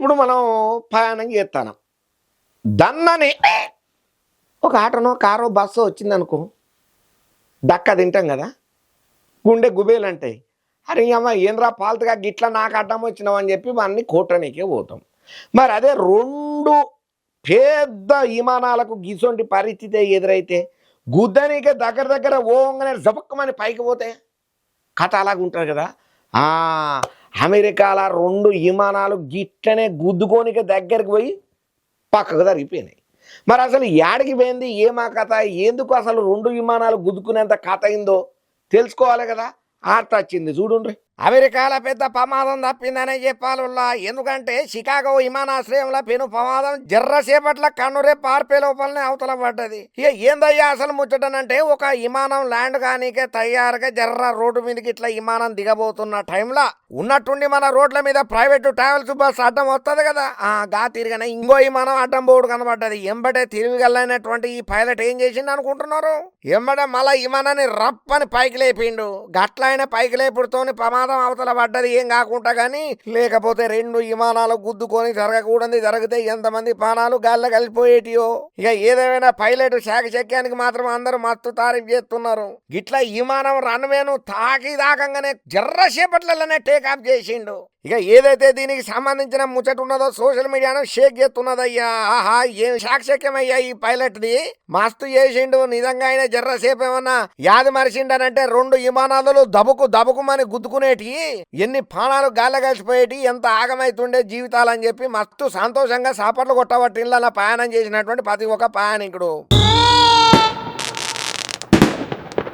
ఇప్పుడు మనం ప్రయాణం చేస్తాం. దన్నని ఒక ఆటోనో కారో బస్సో వచ్చిందనుకో, దక్క తింటాం కదా, గుండె గుబేలంటాయి. అరే అమ్మ ఏంద్రా పాల్తుగా గిట్లా నాకు అడ్డం వచ్చినావు అని చెప్పి వాడిని కోటనికే పోతాం. మరి అదే రెండు పెద్ద విమానాలకు గిసొంటి పరిస్థితి ఎదురైతే గుద్దనికే దగ్గర దగ్గర ఓంగనే జపక్కమని పైకి పోతే కథ అలాగుంటుంది కదా. అమెరికాల రెండు విమానాలు గిట్లనే గుద్దుకోనికే దగ్గరికి పోయి పక్కకు జరిగిపోయినాయి. మరి అసలు యాడికి పోయింది, ఏమా కథ, ఎందుకు అసలు రెండు విమానాలు గుద్దుకునేంత కథ అయిందో తెలుసుకోవాలి కదా. ఆర్త వచ్చింది చూడుండ్రి. అమెరికాల పెద్ద ప్రమాదం తప్పిందనే చెప్పాలుల్లా. ఎందుకంటే షికాగో విమానాశ్రయంలో పెను ప్రమాదం జర్రసేపట్ల కన్నురే పార్పే లోపలనే అవతల పడ్డది. ఇక ఏందయ్యా అసలు ముచ్చటనంటే, ఒక విమానం ల్యాండ్ కానీకే తయారుగా జర్ర రోడ్డు మీదకి ఇట్లా విమానం దిగబోతున్న టైంలో ఉన్నట్టుండి మన రోడ్ల మీద ప్రైవేటు ట్రావెల్స్ బస్ అడ్డం వస్తుంది కదా, గా తిరిగానే ఇంకో విమానం అడ్డం బోర్డు కనబడ్డది. ఎంబడే తిరిగిగలైనటువంటి ఈ పైలట్ ఏం చేసిండు అనుకుంటున్నారు, ఎంబడే మళ్ళా విమానాన్ని రప్పని పైకి లేపిండు. గట్లైన పైకి లేపుడుతోని ప్రమాదం అవతల పడ్డది, ఏం కాకుండా గానీ. లేకపోతే రెండు విమానాలు గుద్దుకొని జరగకూడదు, జరిగితే ఎంతమంది ప్రాణాలు గాల్లో కలిసిపోయేటియో. ఇక ఏదేమైనా పైలట్ శాఖశక్యానికి మాత్రం అందరూ మత్తు తారీఫ్ చేస్తున్నారు. గిట్లా విమానం రన్వేను తాకి దాకంగానే జర్రసేపట్లనే టేకాఫ్ చేసిండు. ఇక ఏదైతే దీనికి సంబంధించిన ముచ్చట ఉన్నదో సోషల్ మీడియాను షేక్ చేస్తున్నదయ్యా. ఆహా ఏం శాఖశక్యమయ్యా ఈ పైలట్ది, మస్తు చేసిండు నిజంగా. ఆయన జర్రసేపు ఏమన్నా యాది మరిచిండనంటే రెండు విమానాలు దబుకుమని గుద్దుకునేటి, ఎన్ని ప్రాణాలు గాల్ల కలిసిపోయేటి, ఎంత ఆగమైతుండే జీవితాలని చెప్పి మస్తు సంతోషంగా సాపట్లు కొట్టబట్టిన ప్రయాణం చేసినటువంటి ప్రతి ఒక్క ప్రయాణికుడు.